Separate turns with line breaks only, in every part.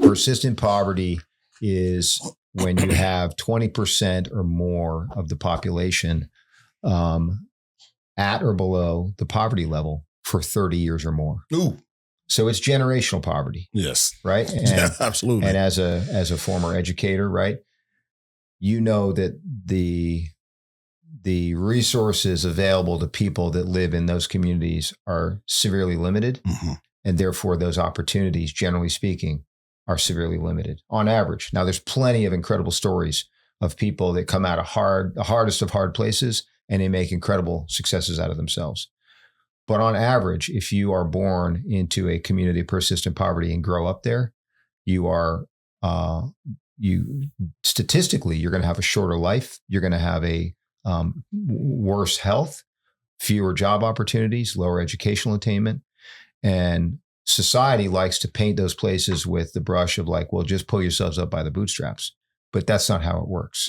Persistent poverty is when you have 20% or more of the population at or below the poverty level for 30 years or more.
Ooh.
So it's generational poverty.
Yes.
Right? And,
yeah, absolutely.
And as a former educator, right, you know that the resources available to people that live in those communities are severely limited. Mm-hmm. And therefore, those opportunities, generally speaking, are severely limited on average. Now, there's plenty of incredible stories of people that come out of the hardest of hard places, and they make incredible successes out of themselves. But on average, if you are born into a community of persistent poverty and grow up there, statistically, you're going to have a shorter life. You're going to have a worse health, fewer job opportunities, lower educational attainment. And society likes to paint those places with the brush of like, well, just pull yourselves up by the bootstraps. But that's not how it works.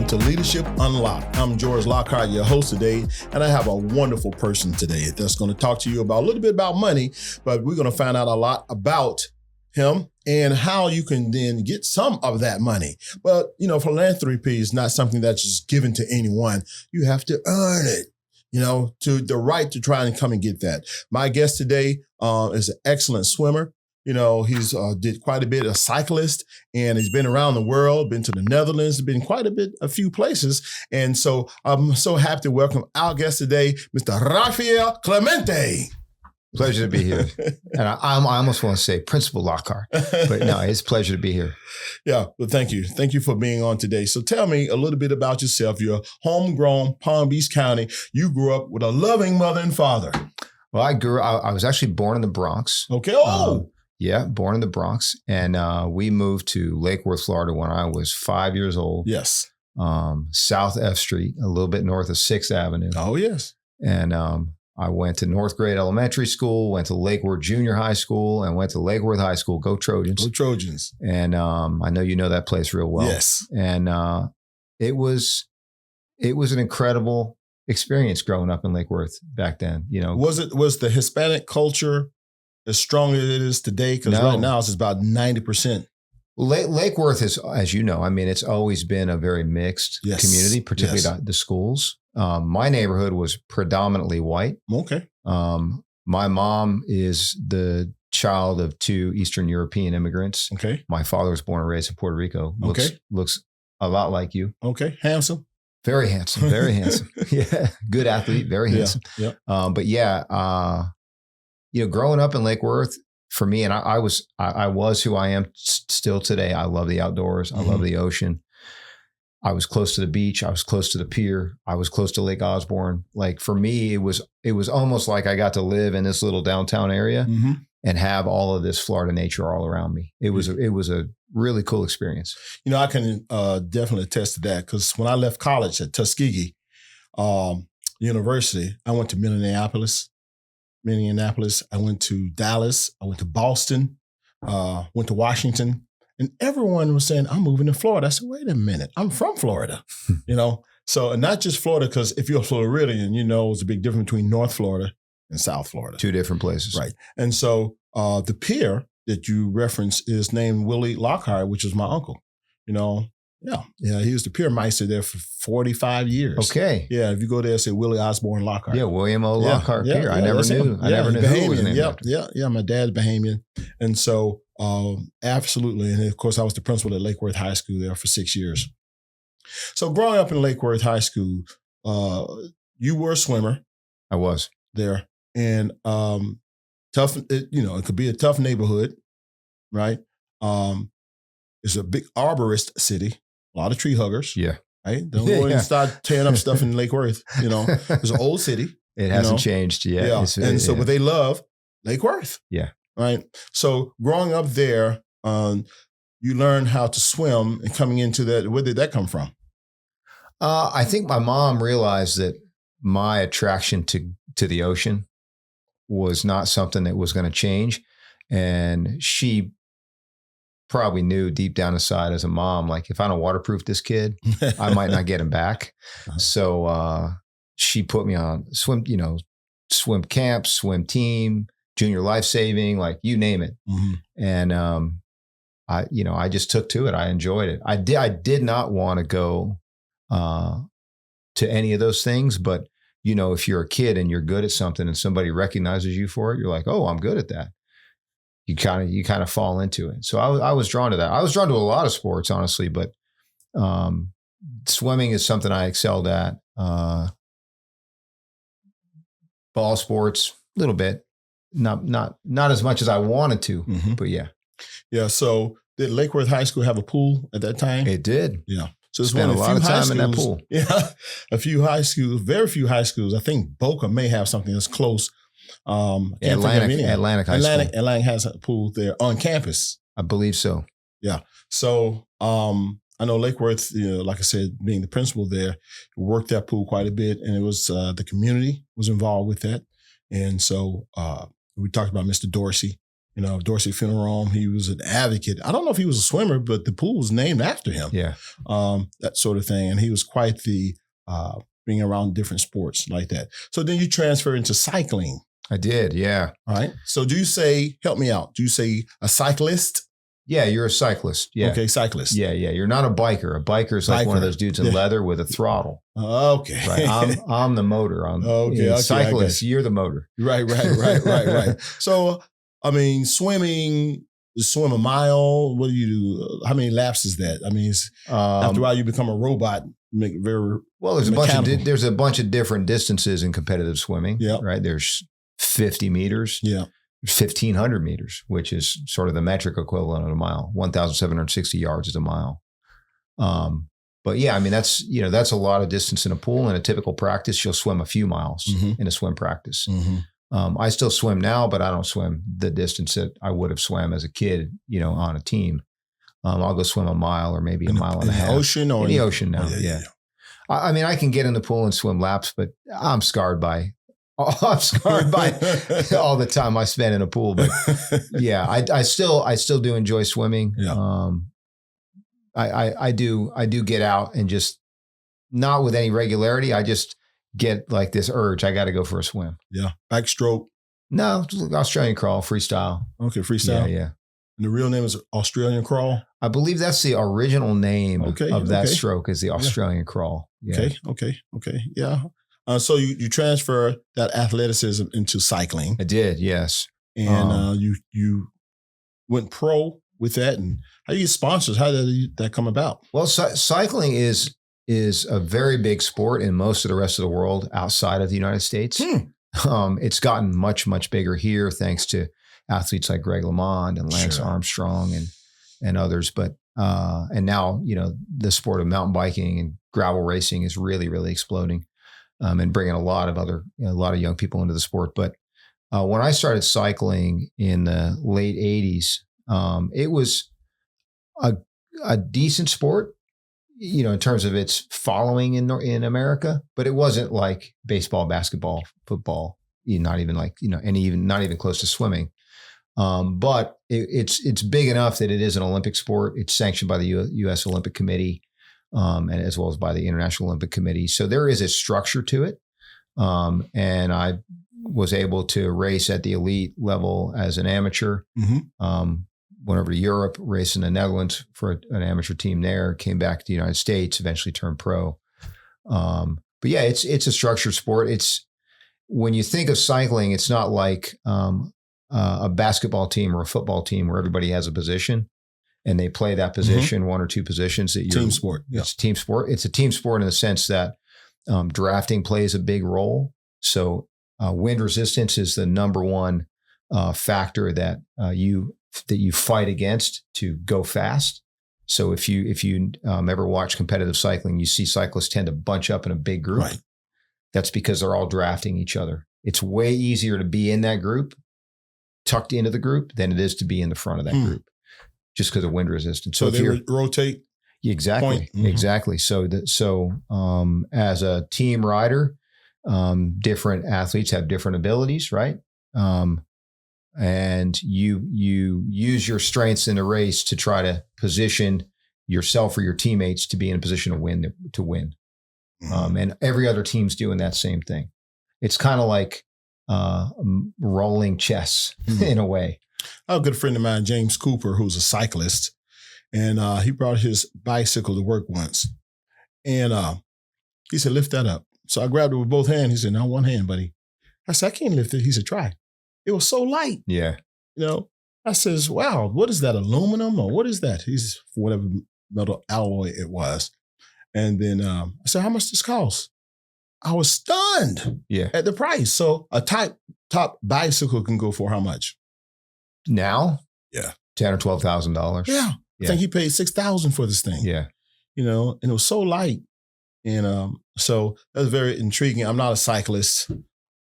To Leadership Unlocked. I'm George Lockhart, your host today, and I have a wonderful person today that's going to talk to you about a little bit about money, but we're going to find out a lot about him and how you can then get some of that money. But, philanthropy is not something that's just given to anyone. You have to earn it, to the right to try and come and get that. My guest today is an excellent swimmer. He's did quite a bit, a cyclist, and he's been around the world, been to the Netherlands, been a few places. And so I'm so happy to welcome our guest today, Mr. Raphael Clemente.
Pleasure to be here. And I almost want to say Principal Lockhart, but no, it's a pleasure to be here.
Yeah, well, thank you. Thank you for being on today. So tell me a little bit about yourself. You're homegrown, Palm Beach County. You grew up with a loving mother and father.
Well, I was actually born in the Bronx.
Okay.
Yeah, born in the Bronx. And we moved to Lake Worth, Florida when I was 5 years old.
Yes.
South F Street, a little bit north of 6th Avenue.
Oh, yes.
And I went to North Grade Elementary School, went to Lake Worth Junior High School, and went to Lake Worth High School. Go Trojans.
Go Trojans.
And I know you know that place real well.
Yes.
And it was an incredible experience growing up in Lake Worth back then.
Was the Hispanic culture as strong as it is today? Because right now it's about 90%.
Lake Worth is, as you know, it's always been a very mixed community, particularly the schools. My neighborhood was predominantly white.
Okay.
My mom is the child of two Eastern European immigrants.
Okay.
My father was born and raised in Puerto Rico. Looks a lot like you.
Okay. Handsome.
Very handsome. Very handsome. Yeah. Good athlete. Very handsome.
Yeah.
But yeah, growing up in Lake Worth, for me, and I was who I am still today. I love the outdoors. I love the ocean. I was close to the beach. I was close to the pier. I was close to Lake Osborne. Like for me, it was almost like I got to live in this little downtown area and have all of this Florida nature all around me. It was a really cool experience. I
can definitely attest to that because when I left college at Tuskegee University, I went to Minneapolis. I went to Dallas. I went to Boston, went to Washington. And everyone was saying, I'm moving to Florida. I said, wait a minute, I'm from Florida, So, and not just Florida, because if you're a Floridian, there's a big difference between North Florida and South Florida.
Two different places.
Right. And so the pier that you reference is named Willie Lockhart, which is my uncle, Yeah, he was the pier meister there for 45 years.
Okay.
Yeah, if you go there and say Willie Osborne Lockhart.
Yeah, William O. Lockhart Pier. I never knew. I never knew who was named after.
Yeah, my dad's Bahamian. And so absolutely. And of course, I was the principal at Lake Worth High School there for 6 years. So growing up in Lake Worth High School, you were a swimmer.
I was.
There. And tough, it could be a tough neighborhood, right? It's a big arborist city. A lot of tree huggers.
Yeah.
Right? Don't go and start tearing up stuff in Lake Worth. It's an old city.
It hasn't changed yet.
Yeah. But they love Lake Worth.
Yeah.
right? So growing up there, you learned how to swim, and coming into that, where did that come from?
I think my mom realized that my attraction to the ocean was not something that was going to change. And she probably knew deep down inside as a mom, like if I don't waterproof this kid, I might not get him back. So she put me on swim camp, swim team, junior life saving, like you name it.
Mm-hmm.
And I just took to it. I enjoyed it. I did not want to go to any of those things, but if you're a kid and you're good at something and somebody recognizes you for it, you're like, oh, I'm good at that. You kind of fall into it. So I was drawn to that. I was drawn to a lot of sports, honestly, but swimming is something I excelled at. Ball sports, a little bit, not as much as I wanted to, but yeah.
Yeah. So did Lake Worth High School have a pool at that time?
It did.
Yeah. So it's
spent a lot of time in that pool.
Yeah. A few high schools, very few high schools. I think Boca may have something that's close.
Atlantic High School.
Atlantic has a pool there on campus.
I believe so.
Yeah. So I know Lake Worth, like I said, being the principal there, worked that pool quite a bit, and it was the community was involved with that. And so we talked about Mr. Dorsey, Dorsey Funeral Home. He was an advocate. I don't know if he was a swimmer, but the pool was named after him.
Yeah.
That sort of thing. And he was quite the being around different sports like that. So then you transfer into cycling.
I did, yeah.
All right. So do you say, help me out, do you say a cyclist?
Yeah, you're a cyclist. Yeah.
Okay, cyclist.
Yeah. You're not a biker. A biker is like one of those dudes in leather with a throttle.
Okay.
Right. I'm the motor. Cyclist. You're the motor.
Right. So, swimming, you swim a mile. What do you do? How many laps is that? After a while, you become a robot.
There's a bunch of different distances in competitive swimming. Yeah. Right. There's 50 meters.
Yeah.
1,500 meters, which is sort of the metric equivalent of a mile. 1,760 yards is a mile. But yeah, that's a lot of distance in a pool. In a typical practice, you'll swim a few miles in a swim practice. I still swim now, but I don't swim the distance that I would have swam as a kid, on a team. I'll go swim a mile or maybe a mile and a half.
In the ocean or
in the ocean now? Yeah. I can get in the pool and swim laps, but I'm scarred by all the time I spend in a pool. But yeah, I still do enjoy swimming.
Yeah.
I do get out and just not with any regularity. I just get like this urge. I got to go for a swim.
Yeah. Backstroke.
No, Australian crawl, freestyle.
Okay. Freestyle.
Yeah.
And the real name is Australian crawl?
I believe that's the original name of that stroke is the Australian crawl. Yeah.
Okay. Yeah. So you transfer that athleticism into cycling.
I did, yes.
And you went pro with that. And how do you get sponsors? How did that come about?
Well, cycling is a very big sport in most of the rest of the world outside of the United States. It's gotten much, much bigger here thanks to athletes like Greg LeMond and Lance Armstrong and others. But and now, the sport of mountain biking and gravel racing is really, really exploding. And bringing a lot of young people into the sport. But when I started cycling in the late 80s, it was a decent sport, in terms of its following in America, but it wasn't like baseball, basketball, football, not even not even close to swimming. But it's big enough that it is an Olympic sport. It's sanctioned by the U.S. Olympic Committee. And as well as by the International Olympic Committee. So there is a structure to it. And I was able to race at the elite level as an amateur. Went over to Europe, raced in the Netherlands for an amateur team there, came back to the United States, eventually turned pro. But yeah, it's a structured sport. When you think of cycling, it's not like a basketball team or a football team where everybody has a position. And they play that position, one or two positions that
team sport.
Yeah. It's a team sport. It's a team sport in the sense that drafting plays a big role. So wind resistance is the number one factor that you fight against to go fast. So if you ever watch competitive cycling, you see cyclists tend to bunch up in a big group.
Right.
That's because they're all drafting each other. It's way easier to be in that group tucked into the group than it is to be in the front of that group, just because of wind resistance.
So they rotate.
Exactly. Exactly. So as a team rider, different athletes have different abilities, right? And you use your strengths in the race to try to position yourself or your teammates to be in a position to win. And every other team's doing that same thing. It's kind of like rolling chess in a way.
I have a good friend of mine, James Cooper, who's a cyclist, and he brought his bicycle to work once. And he said, lift that up. So I grabbed it with both hands. He said, no, one hand, buddy. I said, I can't lift it. He said, try. It was so light.
Yeah.
I says, wow, what is that, aluminum or what is that? He's for whatever metal alloy it was. And then I said, how much does this cost? I was stunned at the price. So a top bicycle can go for how much?
Now?
Yeah.
$10,000 or $12,000.
Yeah. I think he paid $6,000 for this thing.
Yeah.
And it was so light. And so that's very intriguing. I'm not a cyclist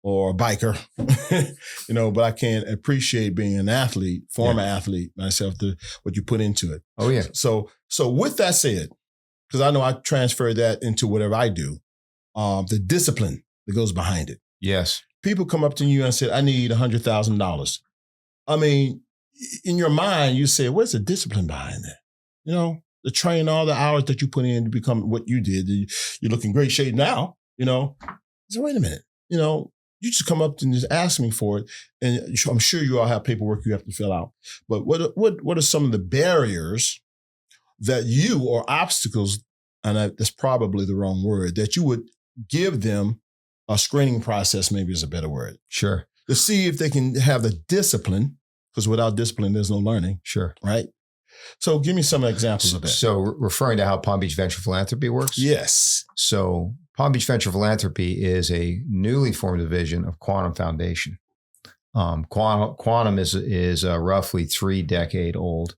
or a biker, but I can appreciate being an athlete, former athlete myself, what you put into it.
Oh, yeah.
So with that said, because I know I transfer that into whatever I do, the discipline that goes behind it.
Yes.
People come up to you and say, I need $100,000. I mean, in your mind, you say, where's the discipline behind that? The train, all the hours that you put in to become what you did. You look in great shape now, So wait a minute, you just come up and just ask me for it. And I'm sure you all have paperwork you have to fill out. But what are some of the barriers that you, or obstacles, and that's probably the wrong word, that you would give them a screening process, maybe is a better word.
Sure.
To see if they can have the discipline, because without discipline, there's no learning.
Sure.
Right? So give me some examples of that.
So referring to how Palm Beach Venture Philanthropy works?
Yes.
So Palm Beach Venture Philanthropy is a newly formed division of Quantum Foundation. Quantum is a roughly 3-decade-old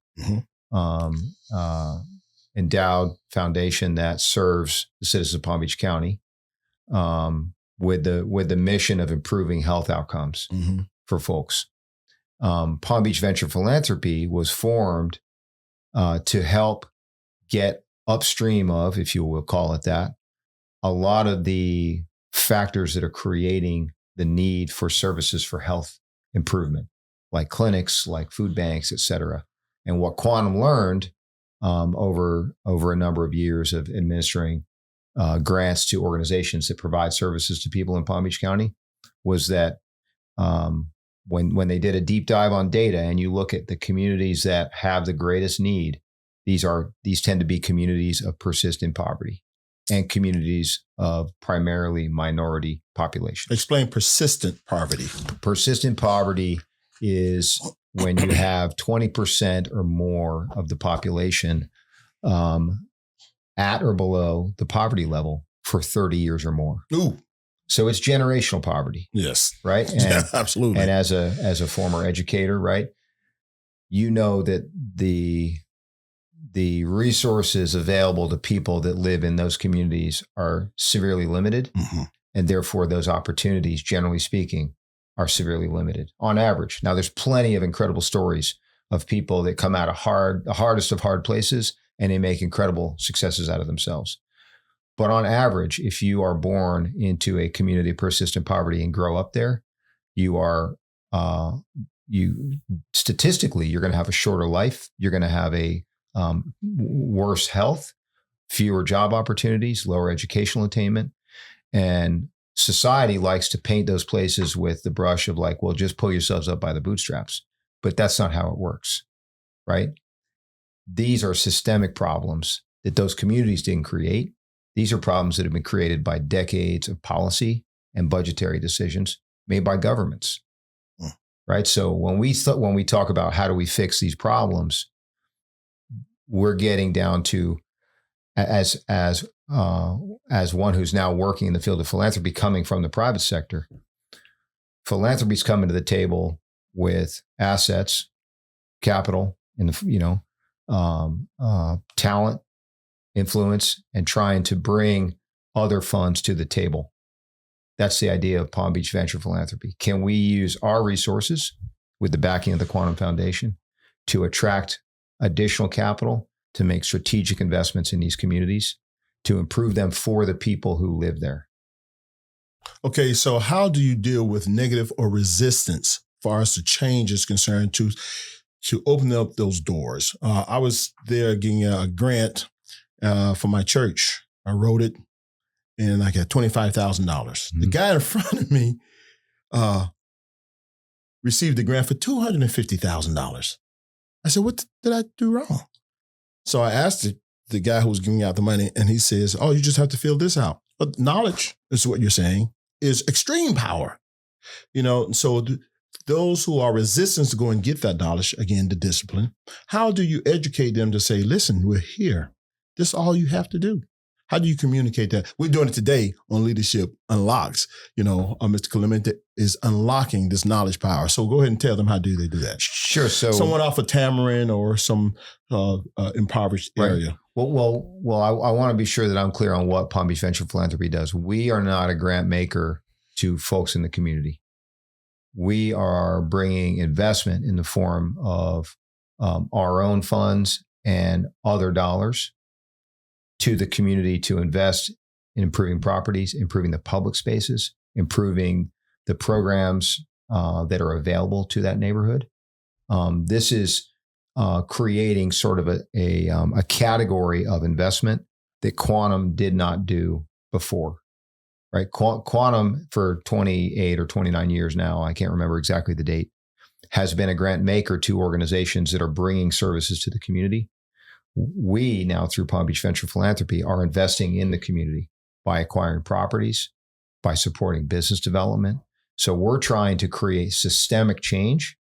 endowed foundation that serves the citizens of Palm Beach County with the mission of improving health outcomes for folks. Palm Beach Venture Philanthropy was formed to help get upstream of, if you will call it that, a lot of the factors that are creating the need for services for health improvement, like clinics, like food banks, et cetera. And what Quantum learned over a number of years of administering grants to organizations that provide services to people in Palm Beach County was that when they did a deep dive on data and you look at the communities that have the greatest need, these tend to be communities of persistent poverty and communities of primarily minority populations.
Explain persistent poverty.
Persistent poverty is when you have 20% or more of the population at or below the poverty level for 30 years or more.
Ooh.
So it's generational poverty.
Yes.
Right? And,
yeah, absolutely.
And as a former educator, right, you know that the resources available to people that live in those communities are severely limited. And therefore those opportunities, generally speaking, are severely limited on average. Now there's plenty of incredible stories of people that come out of the hardest of hard places and they make incredible successes out of themselves. But on average, if you are born into a community of persistent poverty and grow up there, statistically, you're going to have a shorter life. You're going to have a worse health, fewer job opportunities, lower educational attainment. And society likes to paint those places with the brush of like, well, just pull yourselves up by the bootstraps. But that's not how it works, right? These are systemic problems that those communities didn't create. These are problems that have been created by decades of policy and budgetary decisions made by governments, right? So when we talk about how do we fix these problems, we're getting down to, as one who's now working in the field of philanthropy, coming from the private sector, philanthropy's coming to the table with assets, capital, and talent, influence, and trying to bring other funds to the table. That's the idea of Palm Beach Venture Philanthropy. Can we use our resources, with the backing of the Quantum Foundation to attract additional capital to make strategic investments in these communities to improve them for the people who live there.
Okay, so how do you deal with negative or resistance as far as the change is concerned to open up those doors? I was there getting a grant for my church. I wrote it and I got $25,000. Mm-hmm. The guy in front of me received the grant for $250,000. I said, what did I do wrong? So I asked the guy who was giving out the money, and he says, oh, you just have to fill this out. But knowledge is what you're saying is extreme power. So those who are resistant to go and get that knowledge, again, the discipline, how do you educate them to say, listen, we're here. This is all you have to do. How do you communicate that? We're doing it today on Leadership Unlocks. Mr. Clemente is unlocking this knowledge power. So go ahead and tell them how do they do that.
Sure. So
someone off of Tamarind or some impoverished area.
Right. Well, I want to be sure that I'm clear on what Palm Beach Venture Philanthropy does. We are not a grant maker to folks in the community. We are bringing investment in the form of our own funds and other dollars to the community to invest in improving properties, improving the public spaces, improving the programs that are available to that neighborhood. This is creating sort of a category of investment that Quantum did not do before, right? Quantum for 28 or 29 years now, I can't remember exactly the date, has been a grant maker to organizations that are bringing services to the community. We now, through Palm Beach Venture Philanthropy, are investing in the community by acquiring properties, by supporting business development. So we're trying to create systemic change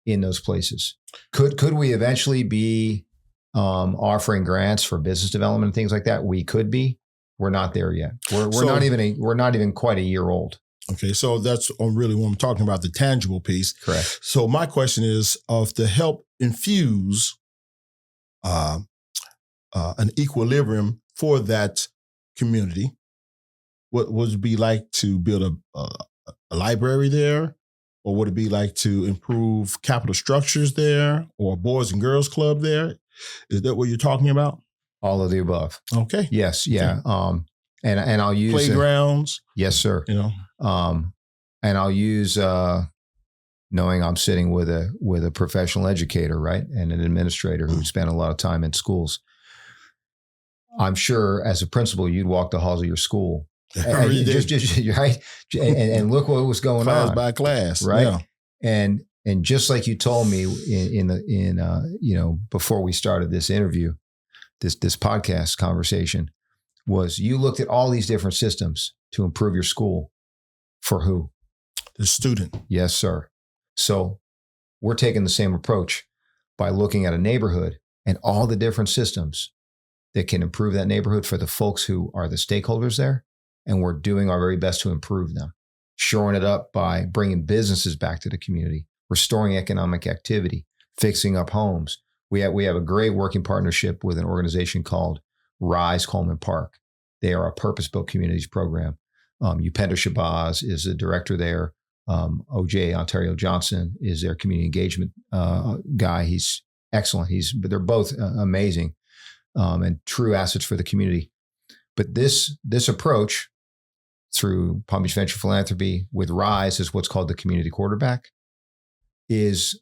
in those places. Could we eventually be offering grants for business development and things like that? We could be. We're not there yet. We're not even quite a year old.
Okay, so that's really what I'm talking about, the tangible piece.
Correct.
So my question is, to help infuse an equilibrium for that community, what would it be like to build a library there? Or would it be like to improve capital structures there, or a Boys and Girls Club there? Is that what you're talking about?
All of the above.
Okay.
Yes. Yeah. Okay. And I'll use
playgrounds.
Yes, sir. And I'll use knowing I'm sitting with a professional educator, right, and an administrator who spent a lot of time in schools. I'm sure as a principal, you'd walk the halls of your school. And just right, and look what was going
class
on
by class,
right? Yeah. And just like you told me in before we started this interview, this podcast conversation, was you looked at all these different systems to improve your school for who?
The student.
Yes, sir. So we're taking the same approach by looking at a neighborhood and all the different systems that can improve that neighborhood for the folks who are the stakeholders there. And we're doing our very best to improve them, shoring it up by bringing businesses back to the community, restoring economic activity, fixing up homes. We have a great working partnership with an organization called Rise Coleman Park. They are a purpose-built communities program. Upender Shabazz is the director there. OJ Ontario Johnson is their community engagement guy. He's excellent. But they're both amazing and true assets for the community. But this approach through Palm Beach Venture Philanthropy with Rise is what's called the community quarterback, is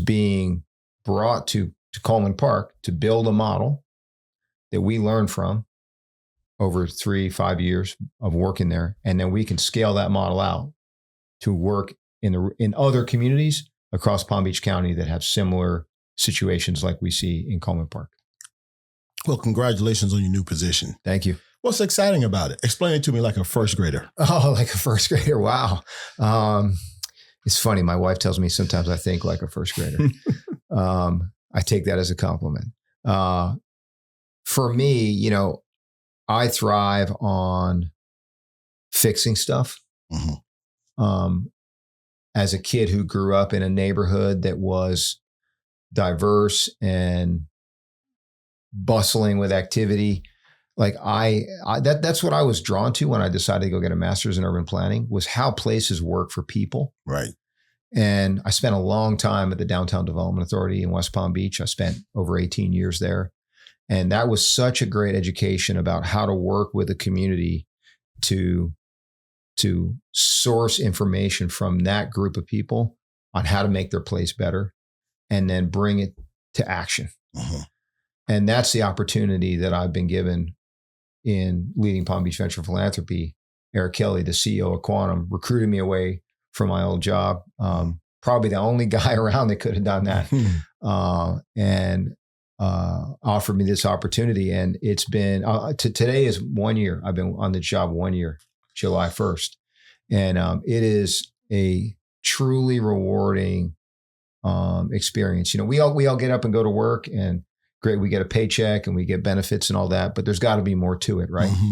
being brought to Coleman Park to build a model that we learn from over 3-5 years of working there. And then we can scale that model out to work in other communities across Palm Beach County that have similar situations like we see in Coleman Park.
Well, congratulations on your new position.
Thank you.
What's exciting about it? Explain it to me like a first grader.
Oh, like a first grader. Wow. It's funny. My wife tells me sometimes I think like a first grader. I take that as a compliment. For me, I thrive on fixing stuff. Mm-hmm. As a kid who grew up in a neighborhood that was diverse and bustling with activity, like that's what I was drawn to when I decided to go get a master's in urban planning, was how places work for people.
Right.
And I spent a long time at the Downtown Development Authority in West Palm Beach. I spent over 18 years there. And that was such a great education about how to work with the community to source information from that group of people on how to make their place better and then bring it to action. Uh-huh. And that's the opportunity that I've been given in leading Palm Beach Venture Philanthropy. Eric Kelly, the CEO of Quantum, recruited me away from my old job. Probably the only guy around that could have done that. And offered me this opportunity. And it's been, today is 1 year. I've been on the job 1 year, July 1st. And it is a truly rewarding experience. You know, we all get up and go to work, and great, we get a paycheck and we get benefits and all that, but there's got to be more to it, right? Mm-hmm.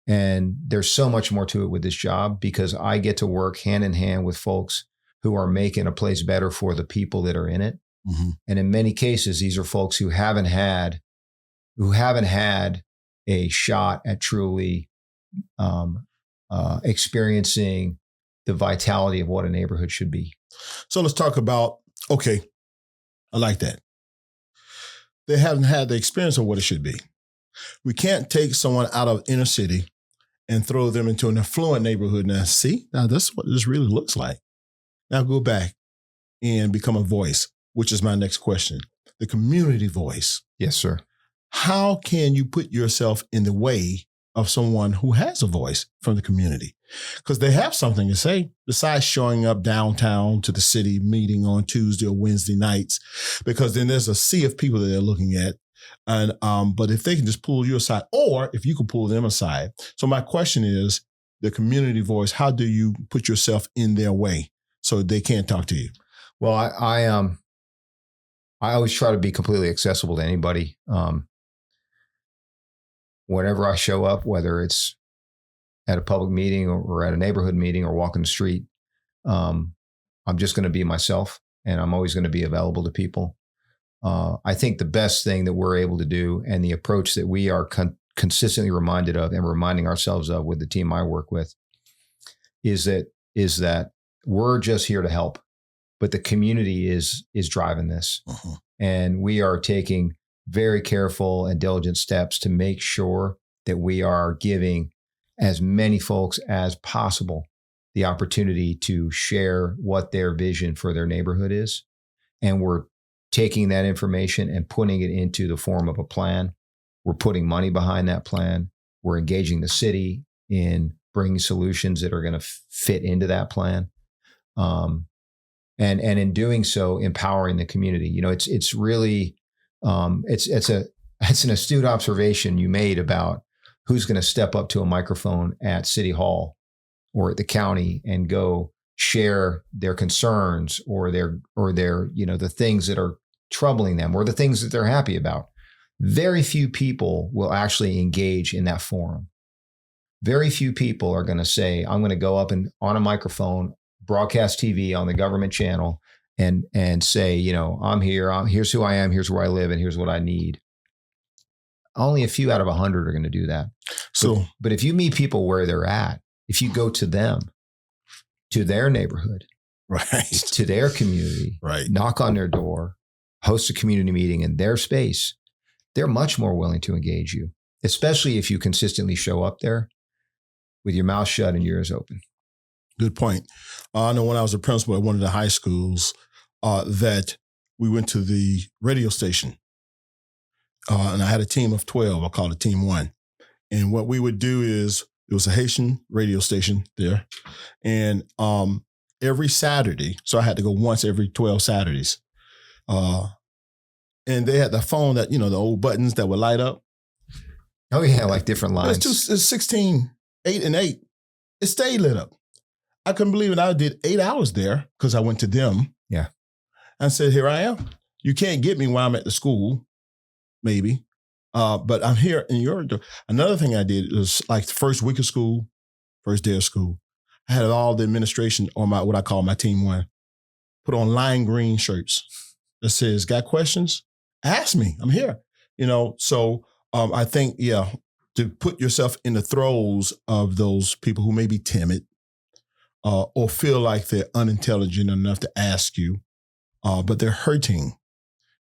And there's so much more to it with this job because I get to work hand in hand with folks who are making a place better for the people that are in it. Mm-hmm. And in many cases, these are folks who haven't had a shot at truly experiencing the vitality of what a neighborhood should be.
So let's talk about, okay, I like that. They haven't had the experience of what it should be. We can't take someone out of inner city and throw them into an affluent neighborhood. Now, see, now this is what this really looks like. Now go back and become a voice, which is my next question. The community voice.
Yes, sir.
How can you put yourself in the way of someone who has a voice from the community? Because they have something to say besides showing up downtown to the city meeting on Tuesday or Wednesday nights, because then there's a sea of people that they're looking at. And but if they can just pull you aside, or if you can pull them aside. So my question is, the community voice, how do you put yourself in their way so they can't talk to you?
Well, I always try to be completely accessible to anybody. Whenever I show up, whether it's at a public meeting or at a neighborhood meeting or walking the street, I'm just going to be myself, and I'm always going to be available to people. I think the best thing that we're able to do, and the approach that we are consistently reminded of and reminding ourselves of with the team I work with, is that we're just here to help, but the community is driving this. Uh-huh. And we are taking very careful and diligent steps to make sure that we are giving as many folks as possible the opportunity to share what their vision for their neighborhood is. And we're taking that information and putting it into the form of a plan. We're putting money behind that plan. We're engaging the city in bringing solutions that are going to fit into that plan. And in doing so, empowering the community. You know, it's really, it's an astute observation you made about who's going to step up to a microphone at City Hall or at the county and go share their concerns or their, you know, the things that are troubling them or the things that they're happy about. Very few people will actually engage in that forum. Very few people are going to say, I'm going to go up and on a microphone, broadcast TV on the government channel and say, you know, I'm here, here's who I am, here's where I live, and here's what I need. Only a few out of 100 are going to do that.
So,
but if you meet people where they're at, if you go to them, to their neighborhood,
right,
to their community,
right,
knock on their door, host a community meeting in their space, they're much more willing to engage you, especially if you consistently show up there with your mouth shut and your ears open.
Good point. I know when I was a principal at one of the high schools that we went to the radio station and I had a team of 12. I called it Team 1. And what we would do is, it was a Haitian radio station there. And every Saturday, so I had to go once every 12 Saturdays. And they had the phone that, you know, the old buttons that would light up.
Oh, yeah, like different lines.
It's 16, 8 and 8. It stayed lit up. I couldn't believe it. I did 8 hours there because I went to them.
Yeah.
I said, here I am. You can't get me while I'm at the school, maybe. But I'm here in your door. Another thing I did was like the first week of school, first day of school, I had all the administration on my, what I call my Team 1, put on lime green shirts that says, got questions? Ask me. I'm here. You know, so I think, yeah, to put yourself in the throes of those people who may be timid or feel like they're unintelligent enough to ask you, but they're hurting,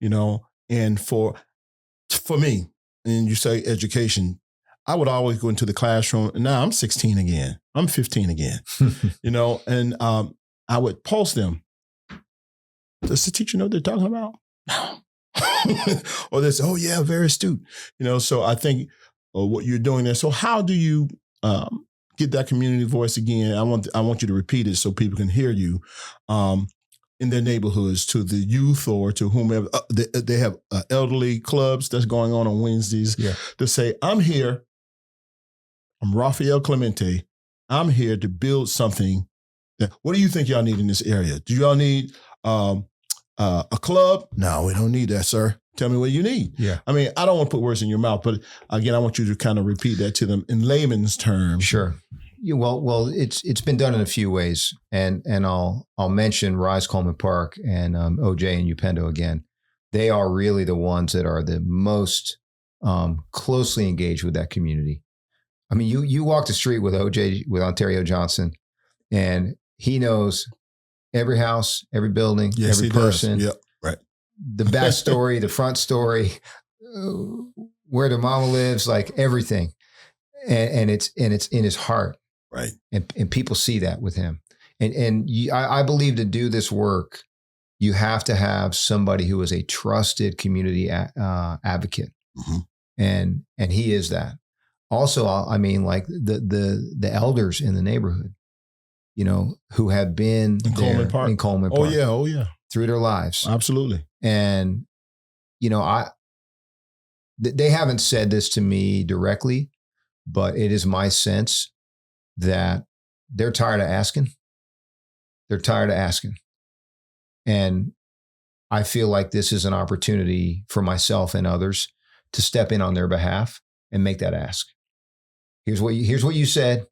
and for me, and you say education, I would always go into the classroom. And now I'm 16 again. I'm 15 again, and I would pulse them. Does the teacher know what they're talking about? No. Or they say, oh yeah, very astute. So I think what you're doing there. So how do you get that community voice again? I want you to repeat it so people can hear you in their neighborhoods, to the youth or to whomever. They have elderly clubs that's going on Wednesdays to say, I'm here. I'm Raphael Clemente. I'm here to build something. What do you think y'all need in this area? Do y'all need a club? No, we don't need that, sir. Tell me what you need. Yeah. I mean, I don't want to put words in your mouth, but again, I want you to kind of repeat that to them in layman's terms.
Sure. Yeah, well, it's been done in a few ways, and I'll mention Rise Coleman Park and OJ and Upendo again. They are really the ones that are the most closely engaged with that community. I mean, you walk the street with OJ, with Ontario Johnson, and he knows every house, every building, every person.
Yep, right.
The back story, the front story, where the mama lives, like everything, and it's in his heart,
right?
And people see that with him. And I believe to do this work, you have to have somebody who is a trusted community advocate, and he is that. Also, I mean, like the elders in the neighborhood, who have been in Coleman Park.
Oh yeah,
through their lives,
absolutely.
And they haven't said this to me directly, but it is my sense that they're tired of asking. They're tired of asking, and I feel like this is an opportunity for myself and others to step in on their behalf and make that ask. Here's what you said.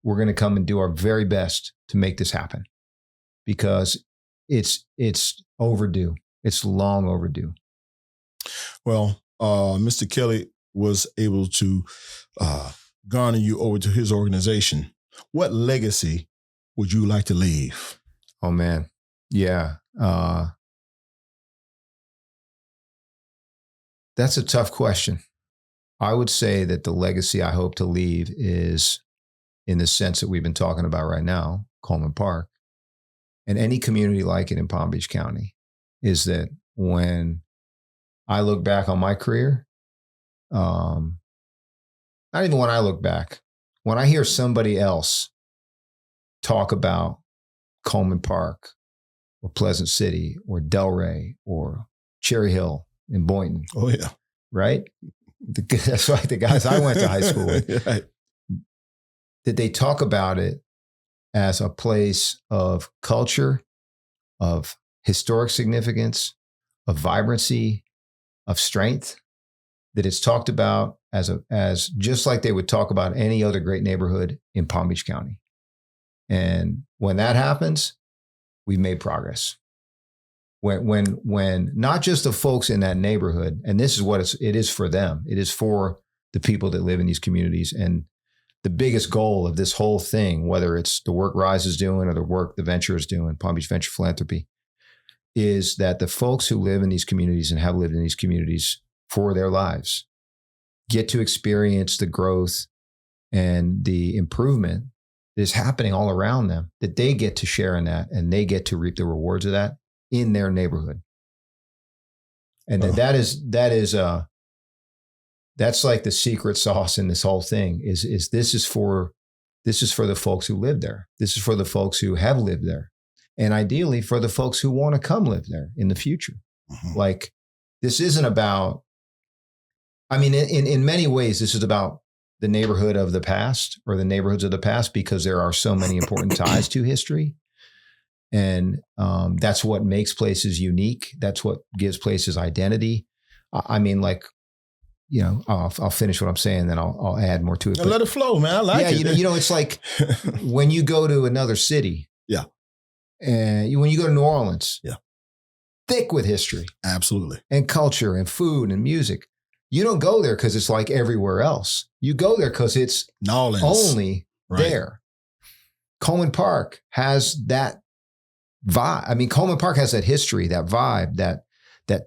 We're going to come and do our very best to make this happen, because it's overdue. It's long overdue.
Well, Mr. Kelly was able to garner you over to his organization. What legacy would you like to leave?
Oh man. Yeah. That's a tough question. I would say that the legacy I hope to leave is in the sense that we've been talking about right now, Coleman Park, and any community like it in Palm Beach County, is that when I look back on my career, not even when I look back, when I hear somebody else talk about Coleman Park or Pleasant City or Delray or Cherry Hill in Boynton.
Oh, yeah.
Right? That's like the guys I went to high school with.
Right.
That they talk about it as a place of culture, of historic significance, of vibrancy, of strength, that it's talked about as just like they would talk about any other great neighborhood in Palm Beach County. And when that happens, we've made progress. When not just the folks in that neighborhood, and this is what it is for them, it is for the people that live in these communities. And the biggest goal of this whole thing, whether it's the work Rise is doing or the work the Venture is doing, Palm Beach Venture Philanthropy, is that the folks who live in these communities and have lived in these communities for their lives get to experience the growth and the improvement that is happening all around them, that they get to share in that, and they get to reap the rewards of that in their neighborhood. And that's like the secret sauce in this whole thing is this is for the folks who live there. This is for the folks who have lived there. And ideally for the folks who want to come live there in the future. Mm-hmm. Like, this isn't about, I mean, in many ways, this is about the neighborhood of the past, or the neighborhoods of the past, because there are so many important ties to history. And that's what makes places unique. That's what gives places identity. I mean, like, I'll finish what I'm saying, then I'll add more to it.
Let it flow, man. I like it.
It's like when you go to another city.
Yeah.
And when you go to New Orleans.
Yeah.
Thick with history.
Absolutely.
And culture and food and music. You don't go there because it's like everywhere else. You go there because it's only there. Coleman Park has that vibe. I mean, Coleman Park has that history, that vibe, that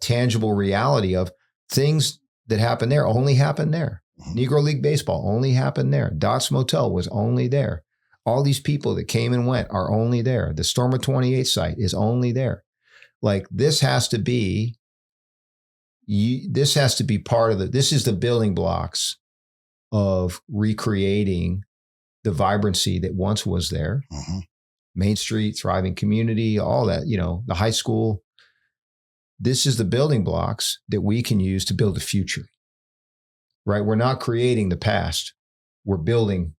tangible reality of things that happen there only happen there. Negro League Baseball only happened there. Dots Motel was only there. All these people that came and went are only there. The Stormer 28 site is only there. Like this has to be part of this is the building blocks of recreating the vibrancy that once was there. Mm-hmm. Main Street, thriving community, all that, the high school. This is the building blocks that we can use to build the future, right? We're not creating the past. We're building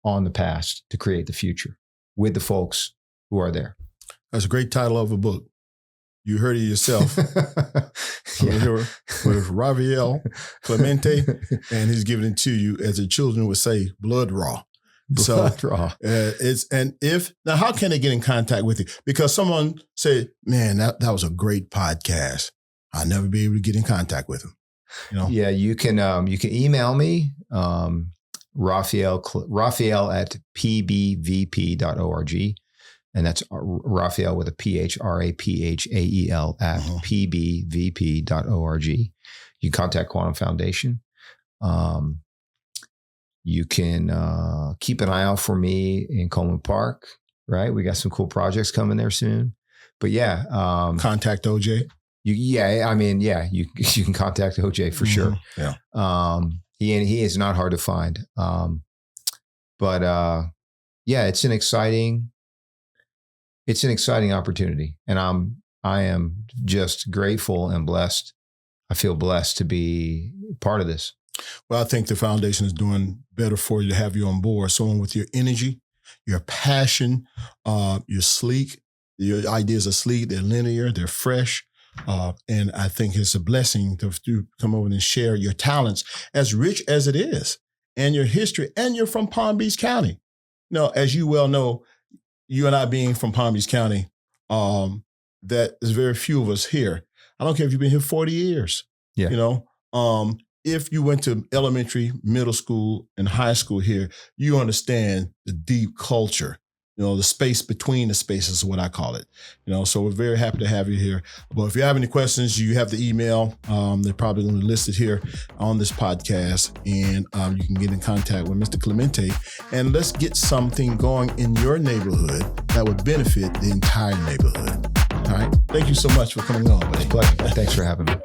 on the past to create the future with the folks who are there.
That's a great title of a book. You heard it yourself. I'm here with Raphael Clemente, and he's giving it to you, as the children would say, blood raw.
Blood raw.
Now, how can they get in contact with you? Because someone said, man, that was a great podcast. I'll never be able to get in contact with them.
Yeah, you can email me, Raphael at pbvp.org. And that's Raphael with a PH, RAPHAEL at pbvp.org. You can contact Quantum Foundation. You can keep an eye out for me in Coleman Park, right? We got some cool projects coming there soon. But yeah.
Contact OJ.
You can contact OJ for sure.
Yeah.
He is not hard to find. But it's an exciting opportunity. And I am just grateful and blessed. I feel blessed to be part of this.
Well, I think the foundation is doing better for you to have you on board. Someone with your energy, your passion, you're sleek. Your ideas are sleek, they're linear, they're fresh. And I think it's a blessing to come over and share your talents, as rich as it is, and your history. And you're from Palm Beach County. As you well know, you and I being from Palm Beach County, that is very few of us here. I don't care if you've been here 40 years.
Yeah.
If you went to elementary, middle school, and high school here, you understand the deep culture, the space between the spaces is what I call it. So we're very happy to have you here. But if you have any questions, you have the email. They're probably going to be listed here on this podcast. And you can get in contact with Mr. Clemente. And let's get something going in your neighborhood that would benefit the entire neighborhood. All right. Thank you so much for coming on.
It's a pleasure. Thanks for having me.